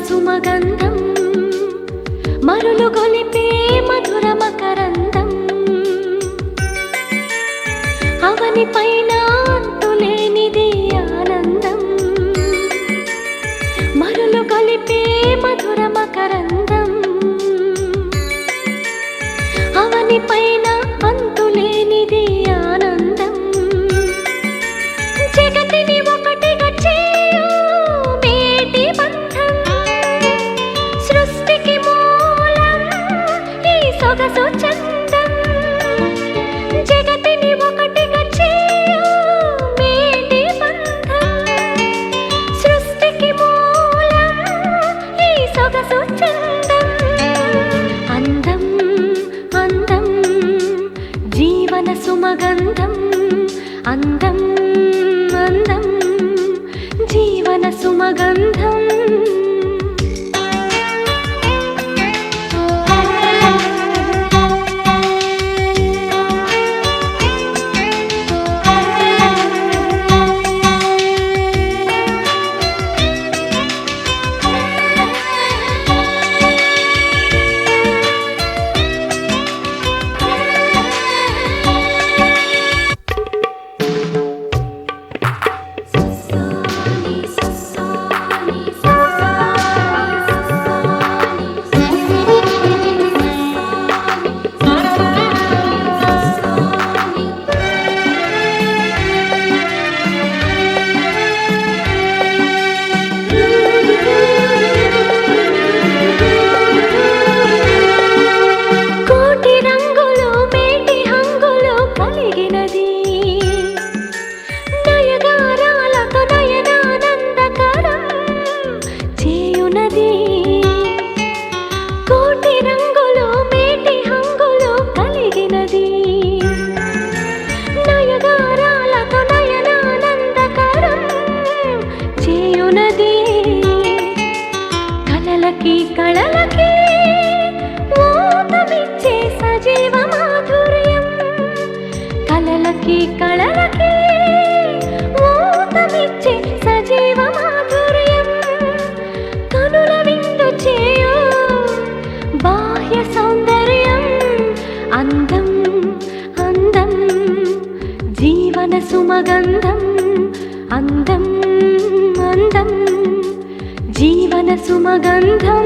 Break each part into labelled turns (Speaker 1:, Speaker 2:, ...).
Speaker 1: సుమగంధం మరులు గొలిపే మధుర మకరందం అవని పైన అంతులేనిది ఆనందం మరులు గొలిపే మధుర మకరందం అవని పైన అంతులేనిది ఆనందం జగతిని ఒకటిగా చేయు మేటి బంధం సృష్టికి మూలం ఈ సొగసు చందం జగతిని ఒకటిగా చేయు మేటి బంధం సృష్టికి మూలం ఈ సొగసు చందం అందం అందం జీవన సుమగంధం అందం అందం జీవన సుమగంధం కళలకి ఊతమిచ్చే సజీవ మాధుర్యం కళలకి కళలకి ఊతమిచ్చే సజీవ మాధుర్యం కనుల విందు చేయు బాహ్య సౌందర్యం అందం అందం జీవన సుమగంధం అందం అందం జీవన సుమగంధం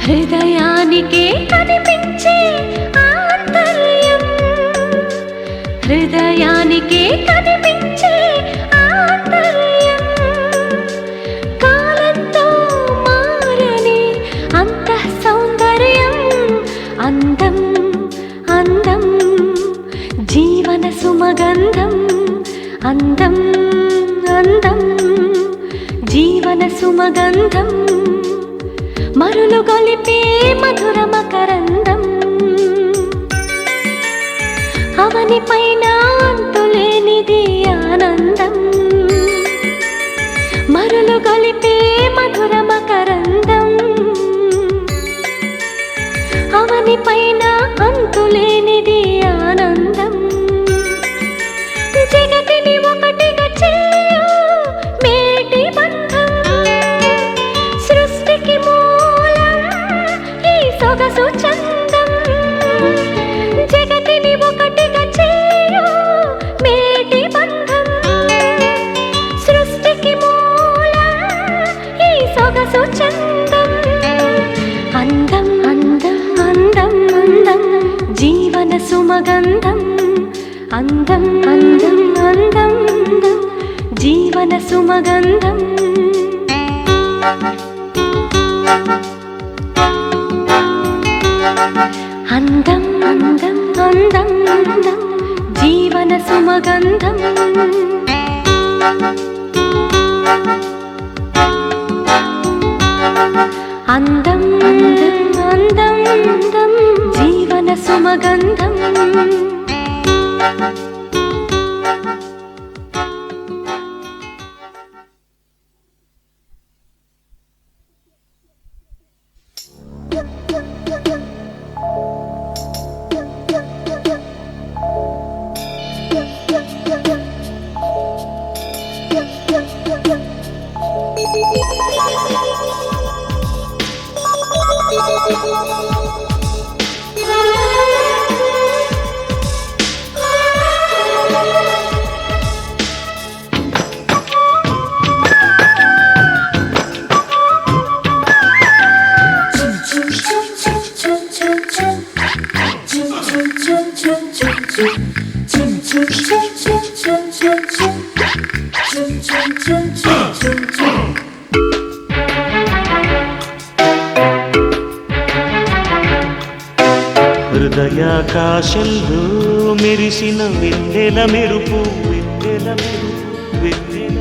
Speaker 1: హృదయానికే కనిపించే ఆంతర్యం హృదయానికే కనిపించే ఆంతర్యం కాలంతో మారని అంతః సౌందర్యం అందం అందం జీవన సుమగంధం అందం అందం జీవన సుమగంధం మరులు గొలిపే మధుర మకరందం అవని పైన అంతులేనిది ఆనందం మరులు గొలిపే మధుర మకరందం అవని పైన అంతులేనిది ఆనందం జగతిని ఒకటిగా చేయు మేటి బంధం సృష్టికి మూలం సొగసు చందం అందం అందం అందం అందం జీవన సుమగంధం అందం అందం అందం అందం జీవన సుమగంధం అందం అందం అందం అందం జీవన సుమగంధం అందం అందం అందం అందం జీవన సుమగంధం
Speaker 2: హృదయాకాశంలో మెరిసిన వెన్నెల మెరుపు వెన్నెల మెరుపు వెన్నెల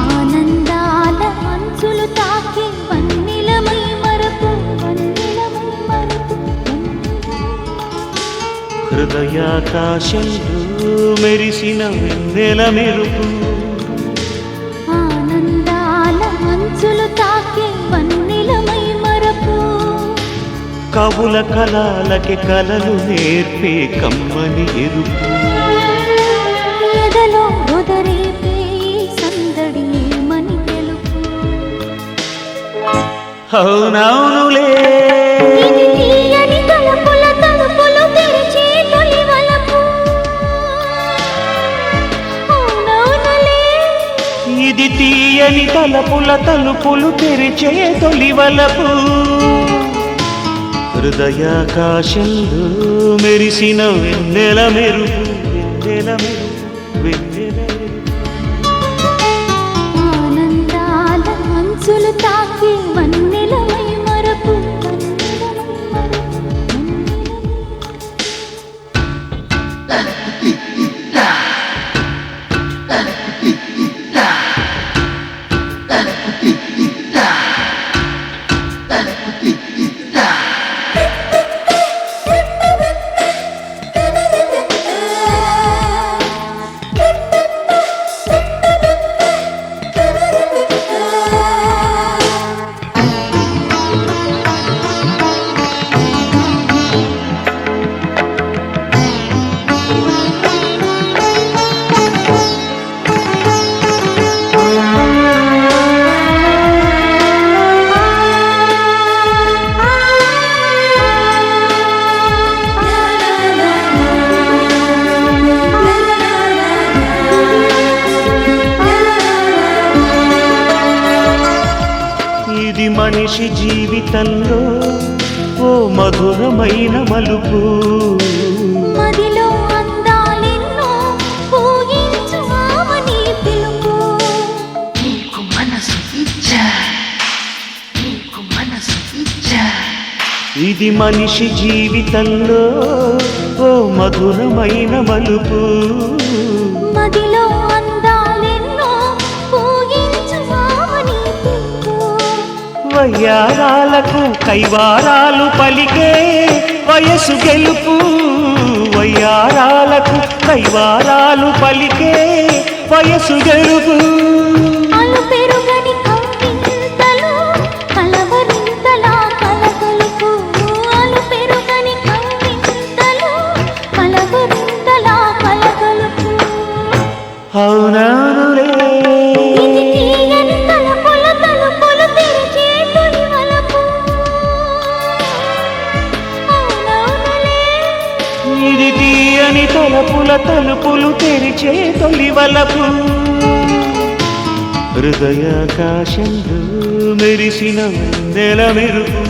Speaker 1: ఆనందాల మంచులు తాకి వన్నెలమై మరపు వన్నెలమై మరపు
Speaker 2: హృదయాకాశంలో మెరిసిన వెన్నెల మెరుపు
Speaker 1: ఆనందాల మంచులు తాకి వన్నెలమై మరపు
Speaker 2: కవుల కళలకి కలలు నేర్పే కమ్మని ఎరుపు
Speaker 1: ఎదలో రుదరేపే సందడి ఏమని తెలుపు
Speaker 2: అవునవునులే
Speaker 1: ఇది తీయని తలుపుల తలుపులు తెరిచే తొలి వలపు అవునవునులే
Speaker 2: ఇది తీయని తలపుల తలుపులు తెరిచే తొలివలపు హృదయాకాశంలో మెరిసిన వెన్నెల మెరుపు వెన్నెల మెరుపు వెన్నెల
Speaker 1: ఆనందాల మంచులు తాకి వన్నెలమై మరపు వన్నెలమై మరపు
Speaker 2: ఇది మనిషి జీవితంలో ఓ మధురమైన మలుపు
Speaker 1: మదిలో అందాలెన్నో పూయించు ఆమని పిలుపు
Speaker 3: నీకు మనసు ఇచ్చా నీకు మనసు ఇచ్చా
Speaker 2: ఇది మనిషి జీవితంలో ఓ మధురమైన మలుపు
Speaker 1: మదిలో అందాలెన్నో పూయించు ఆమని పిలుపు
Speaker 2: వయ్యారాలకు కైవారాలు పలికే వయసు గెలుపు వయ్యారాలకు కైవారాలు పలికే వయసు గెలుపు
Speaker 1: అలు పెరుగని కవ్వింతలు కలవరింతలా కలగలుపు అలు పెరుగని కవ్వింతలు కలవరింతలా కలగలుపు
Speaker 2: అవునవునులే
Speaker 1: ఇది తీయని తలుపుల తలుపులు తెరిచే తొలి వలపు అవునవునులే
Speaker 2: ఇది తీయని తలుపుల తలుపులు తెరిచే తొలివలపు హృదయాకాశంలో మెరిసిన నెల మెరుపు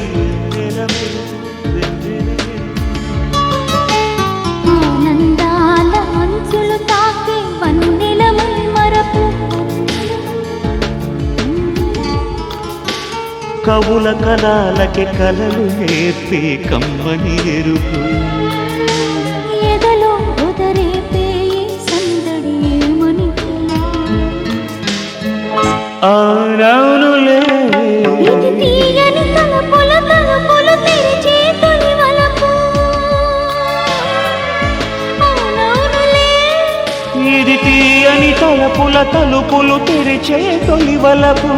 Speaker 1: ఆనందాల అంచులు తాకే వన్నెల మరపు
Speaker 2: కవుల కళలకి కలలు నేర్పే కమ్మని ఎరుపు
Speaker 1: ఎదలో ఉదరేపే సందడి ఏమని
Speaker 2: ఆనవునులే
Speaker 1: ఇది తీయని తలుపులు తెరిచే తొలి వలపు అవునవునులే
Speaker 2: ఇది తీయని తలుపులు తెరిచే తొలి వలపు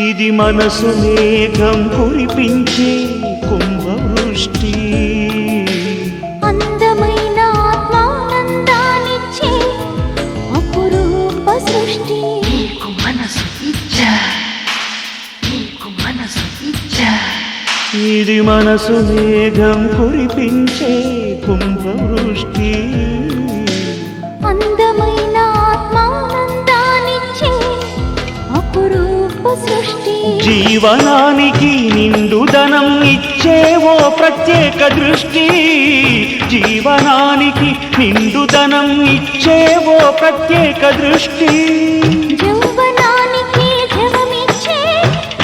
Speaker 2: ఇది మనసు మేఘం కురిపించే కుంభవృష్టి
Speaker 1: అందమైన ఆత్మానందాన్నిచ్చే అపురూప సృష్టి
Speaker 3: నీకు మనసు ఇచ్చా నీకు మనసు ఇచ్చా
Speaker 2: ఇది మనసు మేఘం కురిపించే కుంభవృష్టి
Speaker 1: అందమైన ఆత్మానందాన్నిచ్చే అపురూప సృష్టి
Speaker 2: జీవనానికి నిండుదనం ఇచ్చేవో ప్రత్యేక దృష్టి జీవనానికి నిండుదనం ఇచ్చేవో ప్రత్యేక దృష్టి
Speaker 1: యౌవనానికి జవమిచ్చే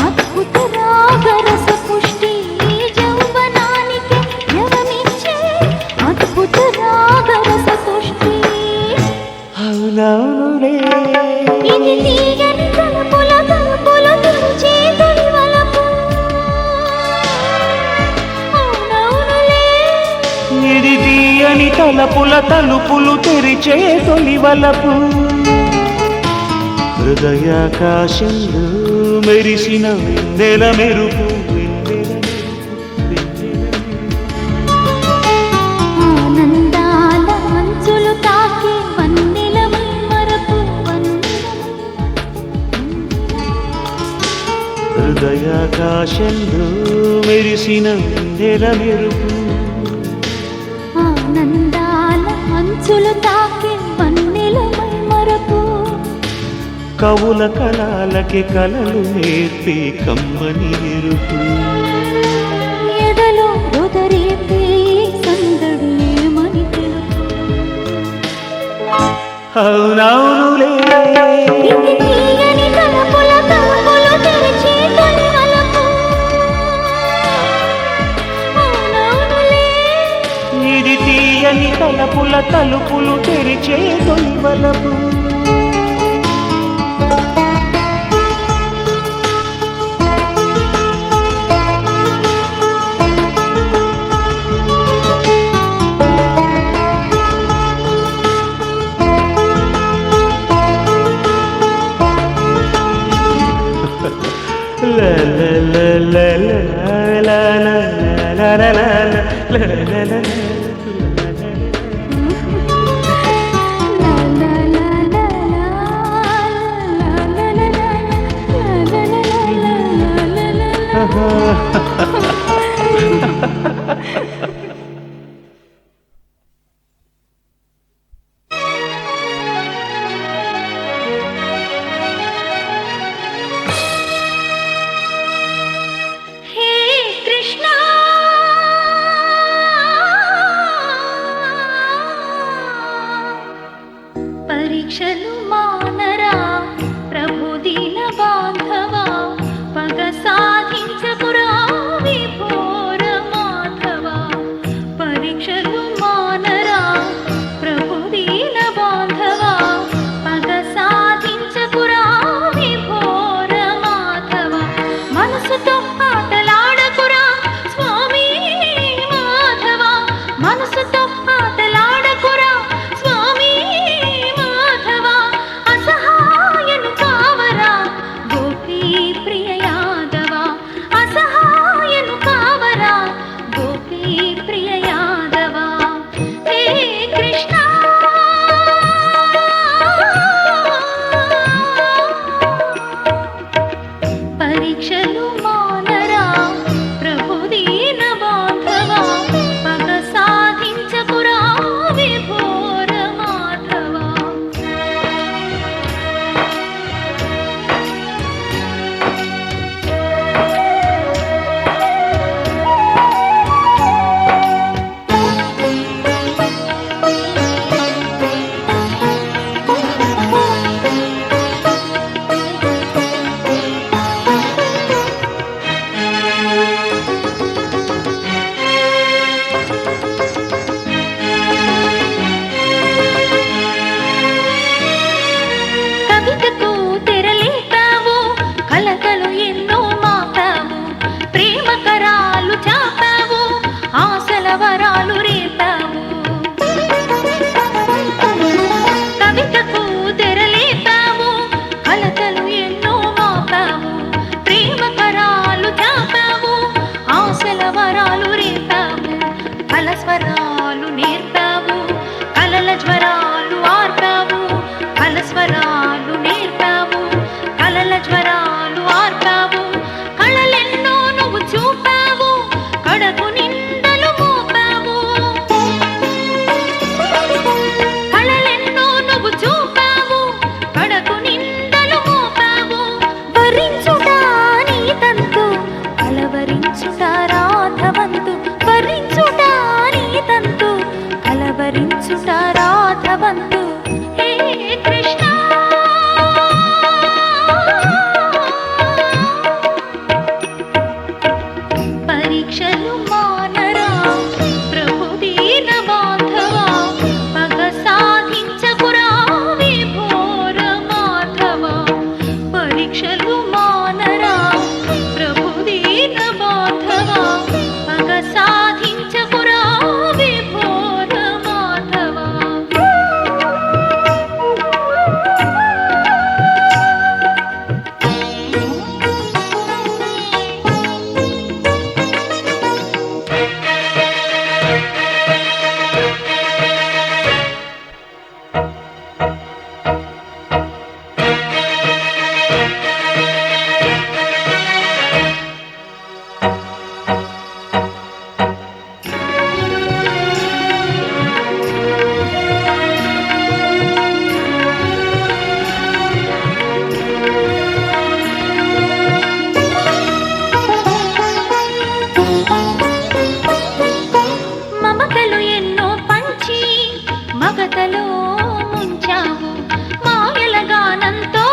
Speaker 1: అద్భుత రాగరస పుష్టి యౌవనానికి జవమిచ్చే అద్భుత రాగరస పుష్టి
Speaker 2: అవునవునులే
Speaker 1: ఇది తీయని తలుపులు తెరిచే తొలి వలపు అవునవునులే
Speaker 2: ఇది తీయని తలుపులు తెరిచే తొలి వలపు హృదయాకాశంలో మెరిసిన వెన్నెల మెరుపు
Speaker 1: ఆనందాల అంచులు తాకే వన్నెల మరపు
Speaker 2: హృదయాకాశంలో మెరిసిన వెన్నెల మెరుపు
Speaker 1: ఆనందాల అంచులు తాకే వన్నెల మరపు
Speaker 2: కవుల కళలకి కలలు నేర్పే కమ్మని ఎరుపు
Speaker 1: ఎదలో రుదరేపే సందడి ఏమని తెలుపు
Speaker 2: అవునవునులే
Speaker 1: ఇది తీయని తలుపులు తెరిచే తొలి వలపు అవునవునులే
Speaker 2: ఇది తీయని తలుపులు తెరిచే తొలి వలపు la la la la la la la la la la la la
Speaker 1: పరీక్షలు మానరా ప్రభు దీన బాంధవా పగ సాధించకురా విభోర మాధవా పరీక్షలు మానరా ప్రభు దీన బాంధవా పగ సాధించకురా విభోర మాధవా మనసుతో ఆటలాడకురా స్వామి మాధవా మనసుతో మగతలో ముంచావు మాయల గానంతో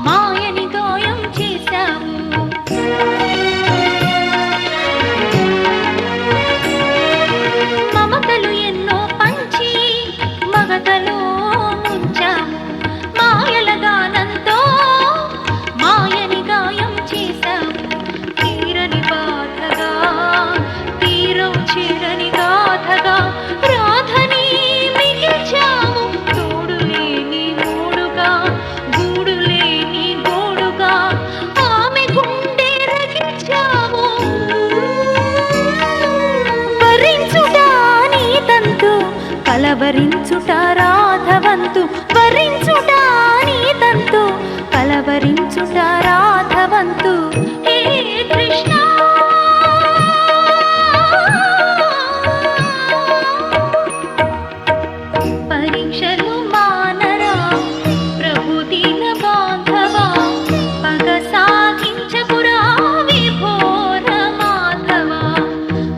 Speaker 1: మాయని గాయం చేశావు మమతలు ఎన్నో పంచి మగతలో ముంచావు మాయల గానంతో మాయని గాయం చేశావు తీరని బాధగా తీరం చేరని గాథగా రాధని మిగిల్చావు తోడు లేని మూడుగా గూడు లేని గోడుగా ఆమె గుండె రగిల్చావు వరించుట నీ తంతు కలవరించుట రాధవంతు వరించుట నీ తంతు కలవరించుట రాధవంతు హే కృష్ణ పరీక్షలు మానరా ప్రభు దీన బాంధవా పగ సాధించకురా విభోర మాధవా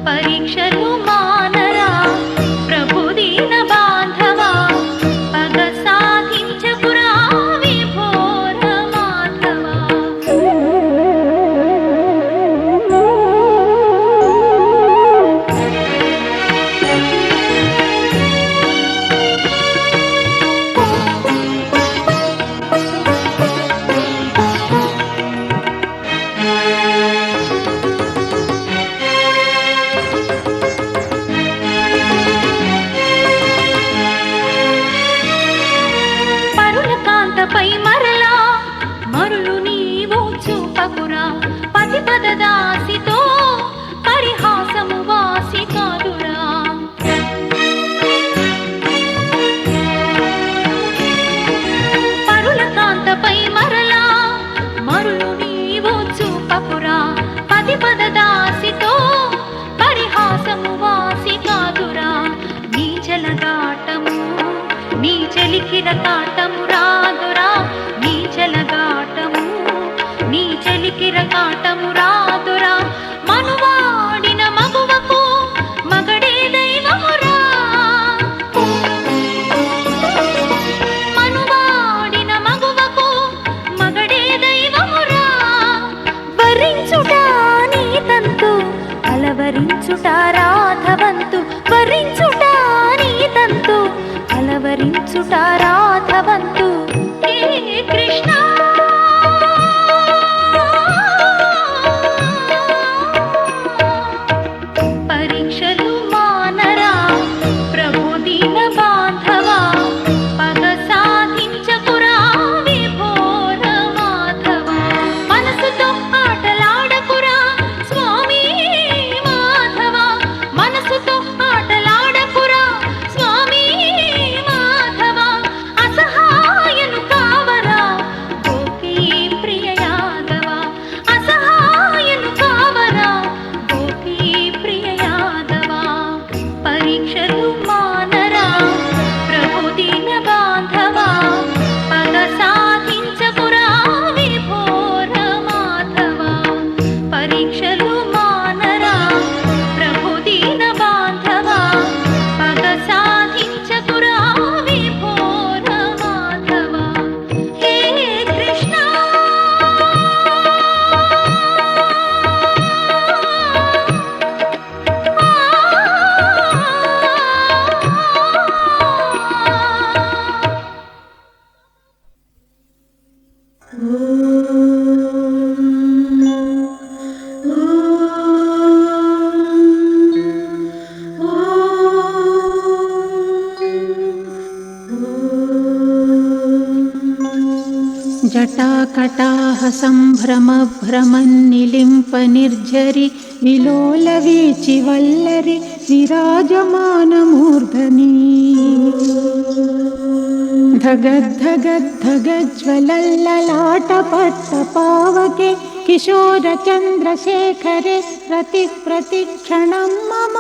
Speaker 1: పరీక్షలు మానరా ప్రభు దీన బాంధవా పగ సాధించకురా విభోర మాధవా పరుల కాంతపై మరలా మరులు నీవు చూపకురా పతి పదదాసితో పరిహాసము వాసి కాదురా పరుల కాంతపై మరలా మరులు నీవు చూపకురా పతి పదదాసితో పరిహాసము వాసి కాదురా నీ జలగాటము నీ చెలికిర కాటము రాదురా నీ జలగాటము నీ చెలికిర కాటము రాదురా మనువాడిన మగువకు మగడే దైవమురా మనువాడిన మగువకు మగడే దైవమురా వరించుట నీ తంతు అలవరించుట రాధవంతు వరించుట నీ తంతు అలవరించుట రాధవంతు హే కృష్ణ పరీక్షలు మానరా ప్రభు దీన బాంధవా పగ సాధించకురా విభోర మాధవా మనసుతో ఆటలాడకురా స్వామి మాధవా మనసుతో ఆటలాడకురా స్వామి మాధవా అసహాయను కావరా గోపీ ప్రియ యాదవా అసహాయను కావరా గోపీ ప్రియ యాదవా పరీక్షలు మానరా ప్రభు దీన బాంధవా పగ సాధించకురా విభోర మాధవా పరీక్షలు మానరా ప్రభు దీన బాంధవా పగ సాధించకురా విభోర మాధవా హే కృష్ణ
Speaker 4: जटाकटाह सम्भ्रमभ्रमन्निलिम्प निर्झरि विलोलवीचि वल्लरि विराजमानमूर्धनि धगद्धगद्धगज्ज्वलल्ललाटपट्टपावके किशोरचन्द्रशेखरे प्रतिक्षणं मम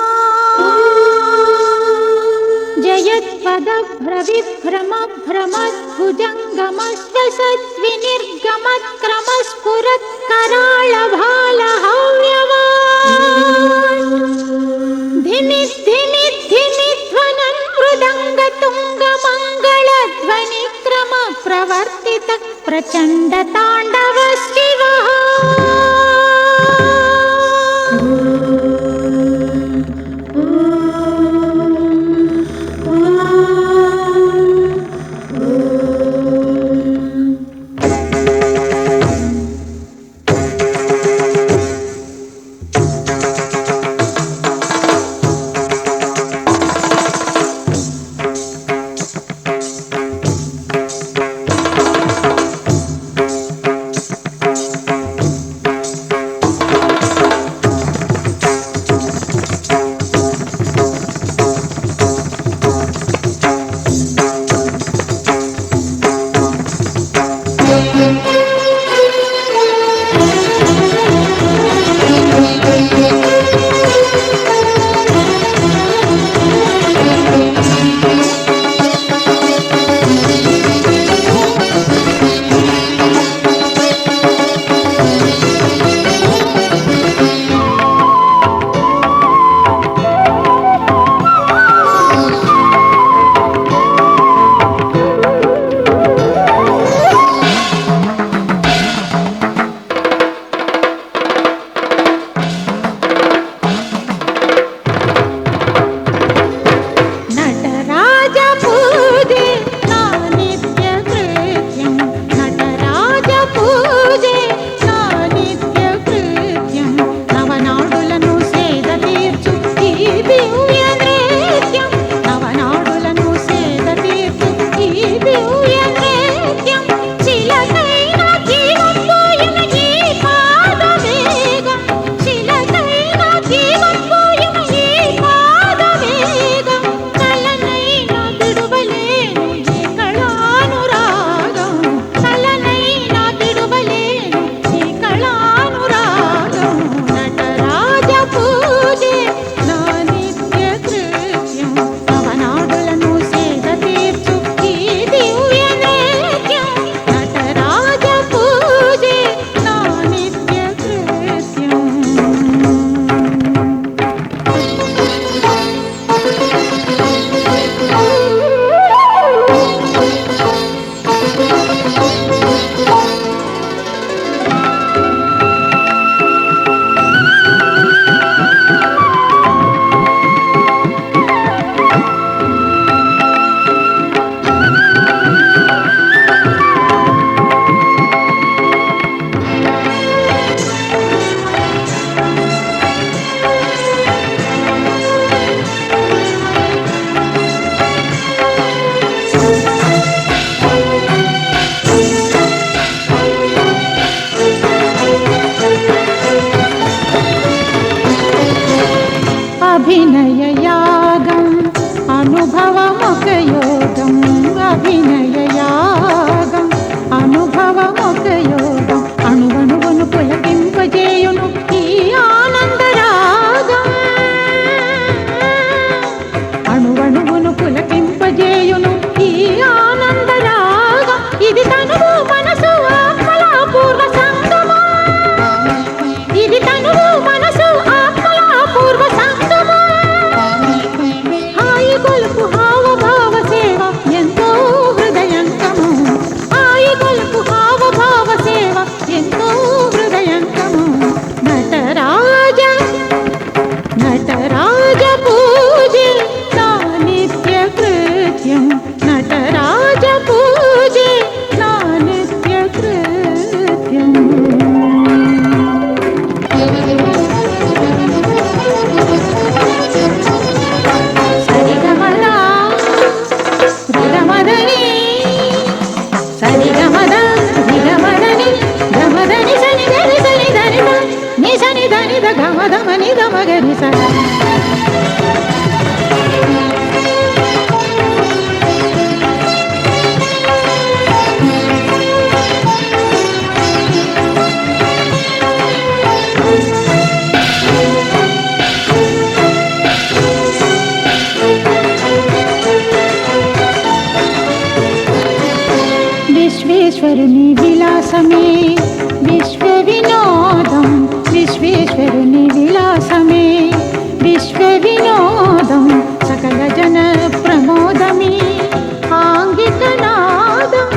Speaker 4: जयत्पदभ्रविभ्रमभ्रमद्भुजङ्गमश्वसद्विनिर्गमत्क्रमस्फुरत्कराळभालहाव्यवान् धिमि धिमि धिमि ध्वनन् मृदङ्ग प्रवर्तित प्रचण्ड ताण्डव शिवः अभिनययागम् अनुभवमुखयोगम् अभिनययागम् अनुभवमुखयोगम् अणुवणुवनु पुलकिंपजेयुनु ई आनन्दरागम् अणुवणुवनु पुलकिंपजेयुनु ఈ ఆనందరాగం ఇది తనువు మనసు ఆత్మల పూర్వ సంగమం ఇది తనువు మనసు ఆత్మల పూర్వ సంగమం హాయి గొలుపు హావభావ సేవ ఎంతో హృదయంకము హాయి గొలుపు హావభావ సేవ ఎంతో హృదయంకము నటరాజ నటరాజ పూజే నా నిత్య కృత్యం నటరాజ పూజే నా నిత్య కృత్యం సరిగమద రిగమదని సరిగమద రిగమదని గమదని సని దని సని దని ని సని దని ద గమదమని దమగరి స విశ్వేశ్వరుని విలాసమే విశ్వ వినోదం విశ్వేశ్వరుని విలాసమే విశ్వ వినోదం సకల జన ప్రమోదమే ఆంగిక నాదం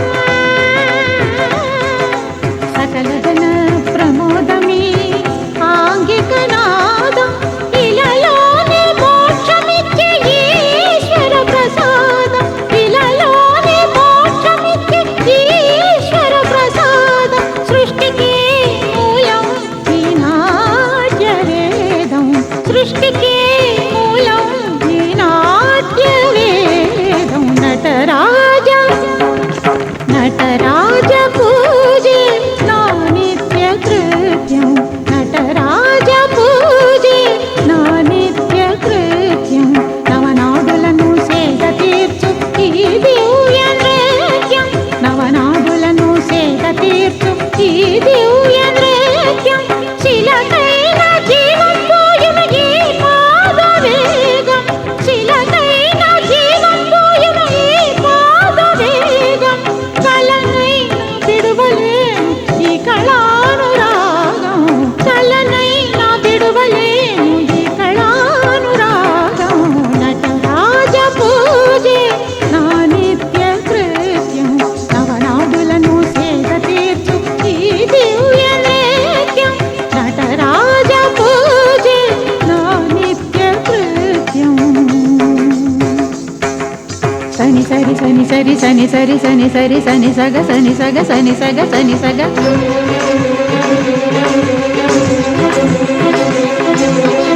Speaker 4: సని సరి సని సరి సని సరి సని సరి సని సగ సని సగ సని సగ సని సగ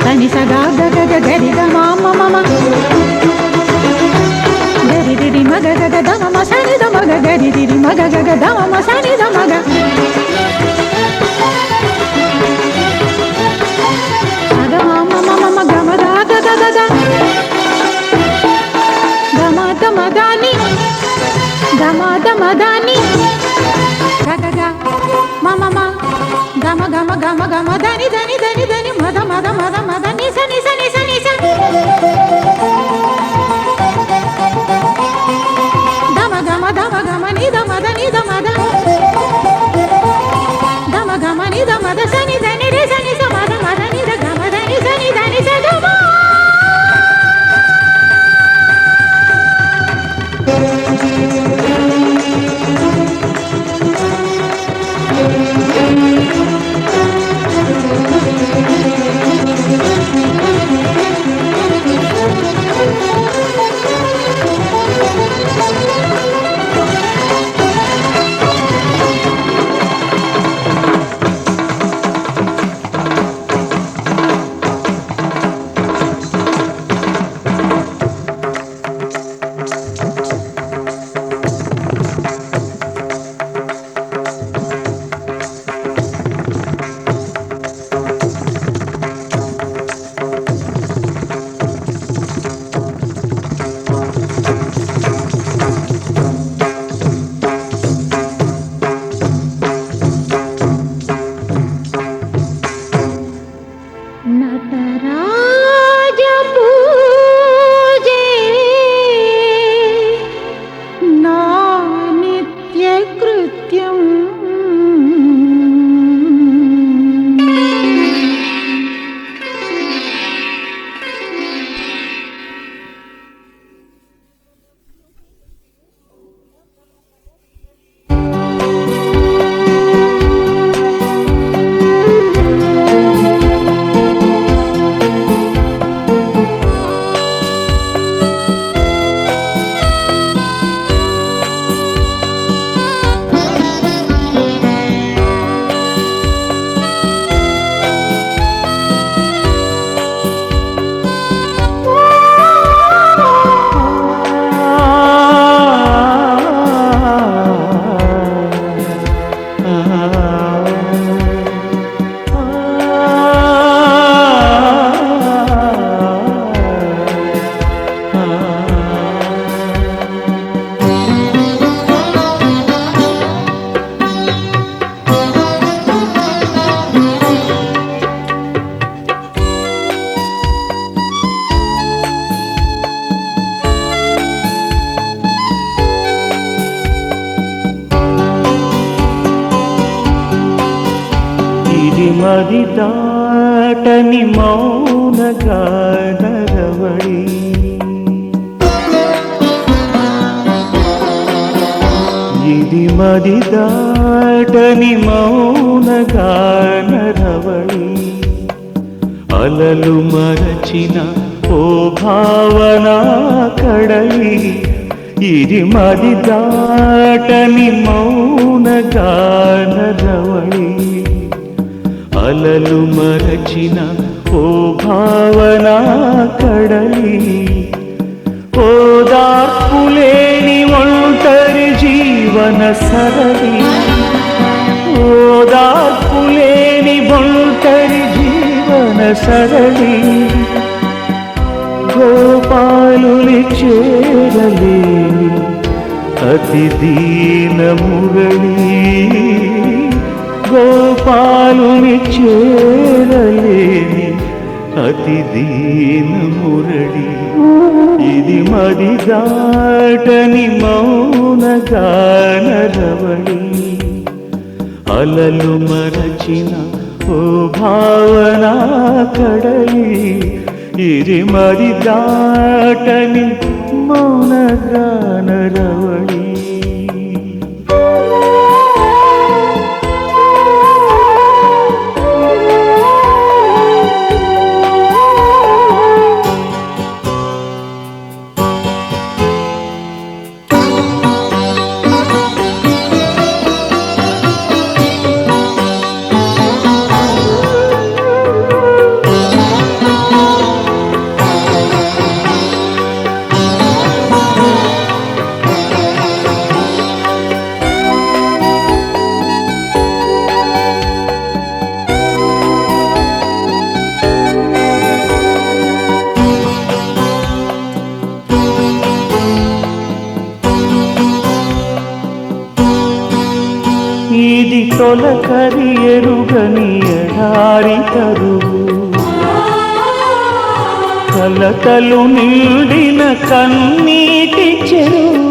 Speaker 4: సని సగ గగ గరి గ మామ మమ గరి రిడి మగ గగ దమ మ సని ద మగ గరి రిడి మగ గగ దమ మ సని ద మగ సగ మామ మమ గమ ద ద ద ద గమ ద మదాని గమ ద మదాని గగ గ మమ మ గమ గమ గమ గమ దని దని దని దని మద మద మద మద ని స ని స ని స ని స దమ గమ ని ద మద ని ద మద దమ గమ ని ద మద స ని దని రే స ని స మద మద ని ద గమ దని స ని దని స గమ నటరాజ పూజే నా నిత్య కృత్యం
Speaker 2: మది దాటని మౌనగానరవళి ఇది మది దాటని మౌనగానరవళి అలలు మరచిన ఓ భావనా కడలి ఇది మది దాటని మౌనగానరవళి అలలు మరచిన ఓ భావనా కడలి ఓదార్పులేని ఒంటరి జీవన సరళి ఓదార్పులేని ఒంటరి జీవన సరళి గోపాలుని చేరలేని అతి దీన మురళి గోపాలుని చేరలేని అతి దీన మురళి ఇది మది దాటని మౌన గానరవళి అలలు మరచిన ఓ భావనా కడలి ఇది మది దాటని మౌన గానరవళి తొలకరి ఎరుగని ఎడారి కరువు కలతలు నిండిన కన్నీటి చెరువు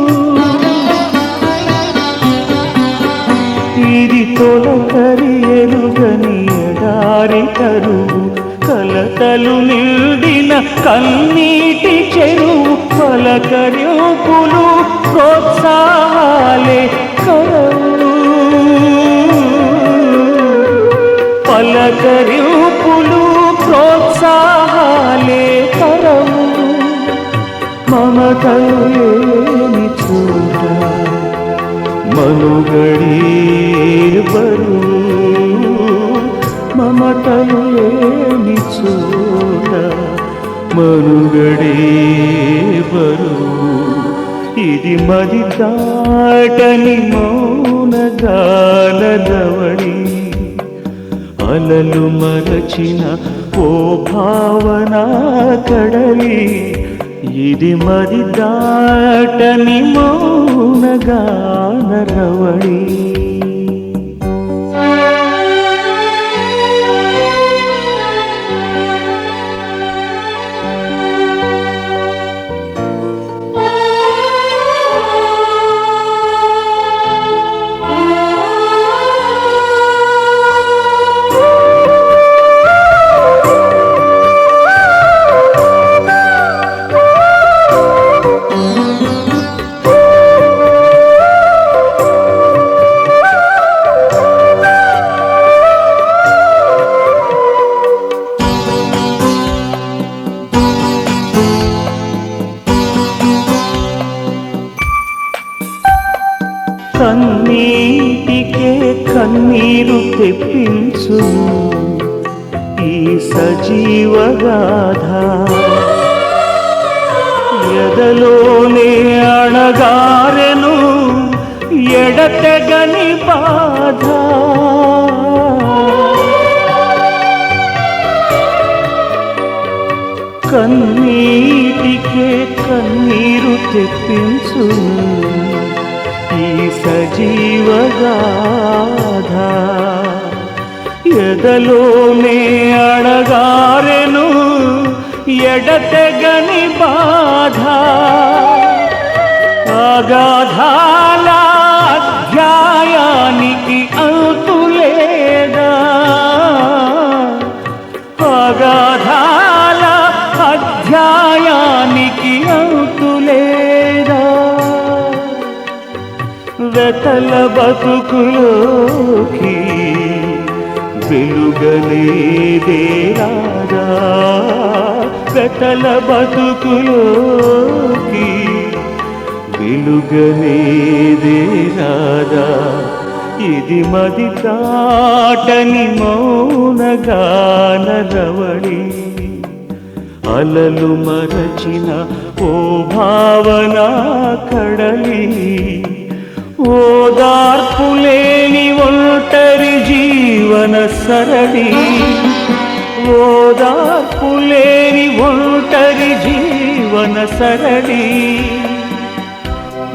Speaker 2: ఇది తొలకరి ఎరుగని ఎడారి కరువు కలతలు నిండిన కన్నీటి చెరువు పలకరింపులు ప్రోత్సాహాలే కరవు పలకరింపులు ప్రోత్సాహాలే కరవు మమతలు లేని చోట మనుగడే బరువు మమతలు లేని చోట మనుగడే బరువు ఇది మది దాటని మౌనగానదవడి అలలు మరచిన ఓ భావన కడలి ఇది మది దాటని మౌనగానరవడి కన్నీటికే కన్నీరు తెప్పించు ఈ సజీవగాథ ఎదలోనే అణగారెను ఎడతెగని బాధ కన్నీటికే కన్నీరు తెప్పించు ఈ సజీవగాథ ఎదలోనే అడగారెను ఎడతెగని బాధ అగాధాల అధ్యాయానికి అంతులేదా అగాధాల అధ్యాయానికి అంతులేదా వెతల బతుకులోకి వెలుగలేదే రాదా వెతల బతుకులోకి వెలుగలేదే రాదా ఇది మది దాటని మౌనగానరవడి అలలు మరచిన ఓ భావన కడలి ఓదార్పులేని ఒంటరి జీవన సరళి ఓదార్పులేని ఒంటరి జీవన సరళి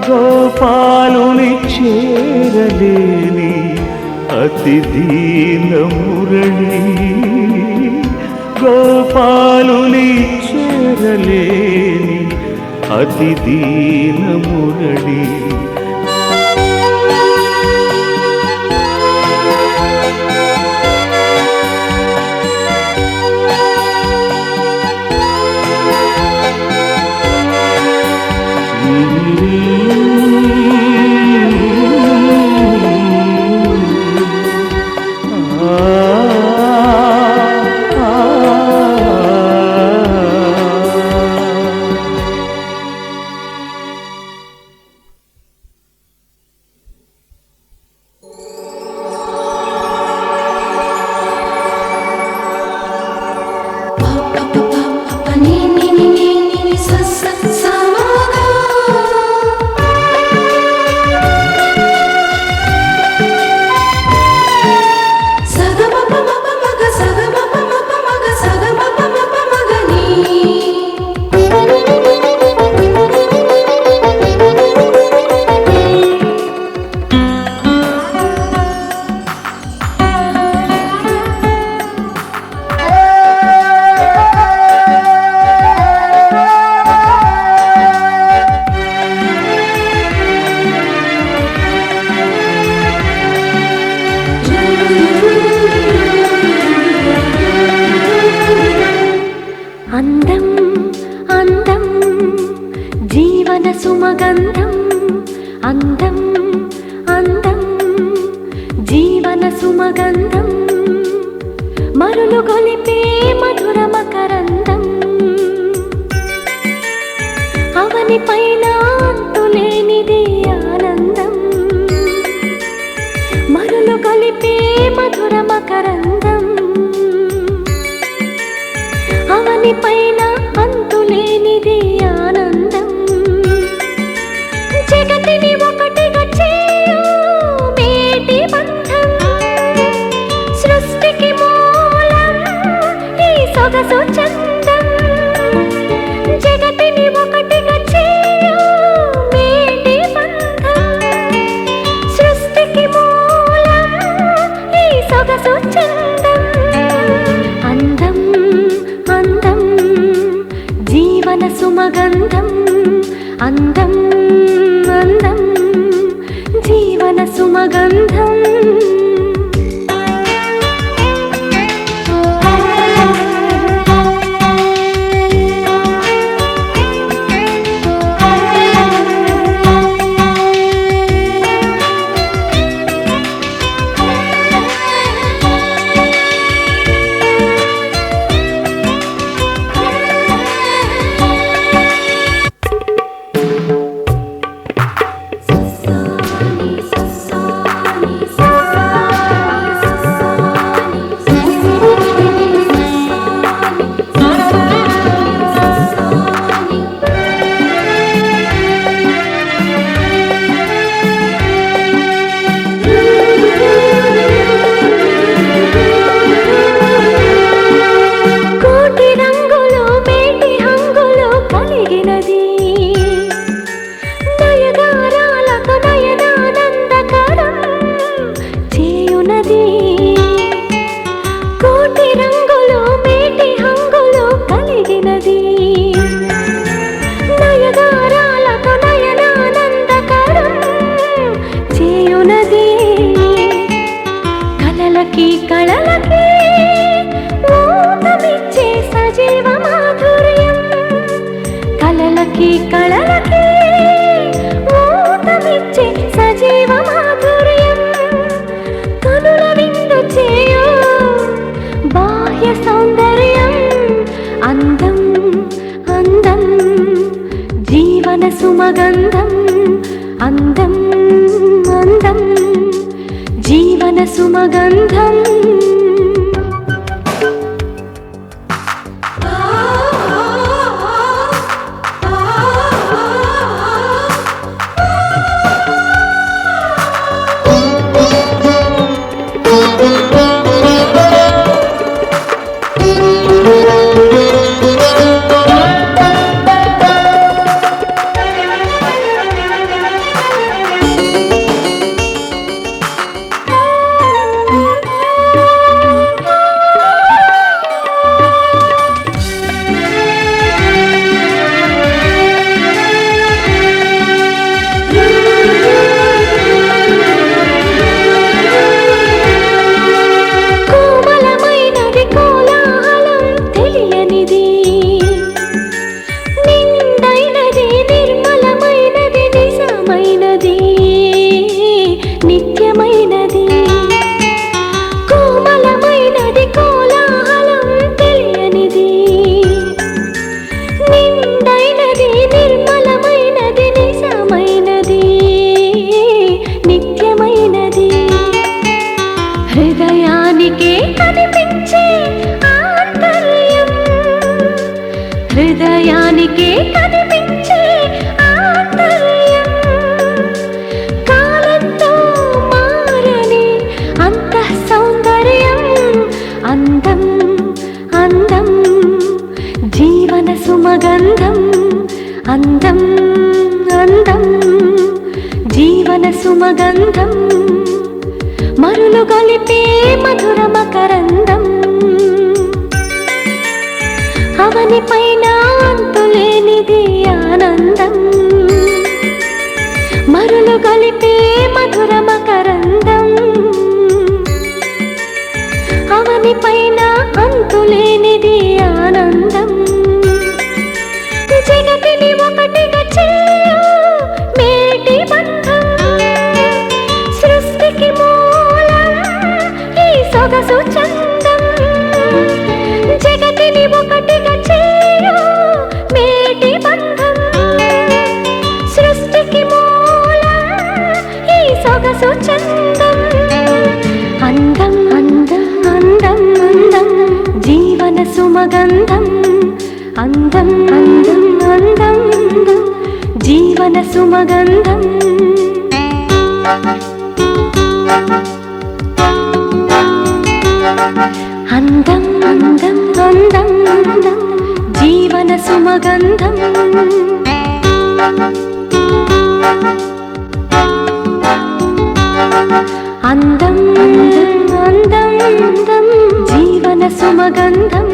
Speaker 2: గోపాలుని చేరలేని అతి దీన మురళి గోపాలుని చేరలేని అతి దీన Murali
Speaker 5: ni ni ni ni ni sa sa sa ma ga
Speaker 1: సుమగంధం అందం అందం జీవన సుమగంధం మరులు గొలిపే మధుర మకరందం అవని పైన అంతులేనిది ఆనందం మరులు గొలిపే మధుర మకరందం అవని పైన అంతులేనిది ఆనందం జగతిని ఒకటిగా చేయు మేటి బంధం సృష్టికి మూలం ఈ సొగసు చందం జగతిని ఒకటిగా చేయు మేటి బంధం సృష్టికి మూలం ఈ సొగసు చందం అందం అందం జీవన సుమగంధం అందం అందం జీవన సుమగంధం కళలకి ఊతమిచ్చే సజీవ మాధుర్యం కళలకి ఊతమిచ్చే సజీవ మాధుర్యం కనుల విందు చేయు బాహ్య సౌందర్యం అందం అందం జీవన సుమగంధం అందం అందం జీవన సుమగంధం హృదయానికే కనిపించే ఆంతర్యం కాలంతో మారని అంతః సౌందర్యం అందం అందం జీవన సుమగంధం అందం అందం జీవన సుమగంధం మరులు గొలిపే మధుర మకరందం అవని పైన అంతులేనిది ఆనందం మరులు గొలిపే మధుర మకరందం అవని పైన అంతులేనిది ఆనందం జగతిని ఒకటిగా చేయు మనసు చందం అందం అందం అందం అందం జీవన సుమగంధం అందం అందం అందం అందం జీవన సుమగంధం అందం అందం అందం అందం జీవన సుమగంధం అందం అందం అందం అందం జీవన సుమగంధం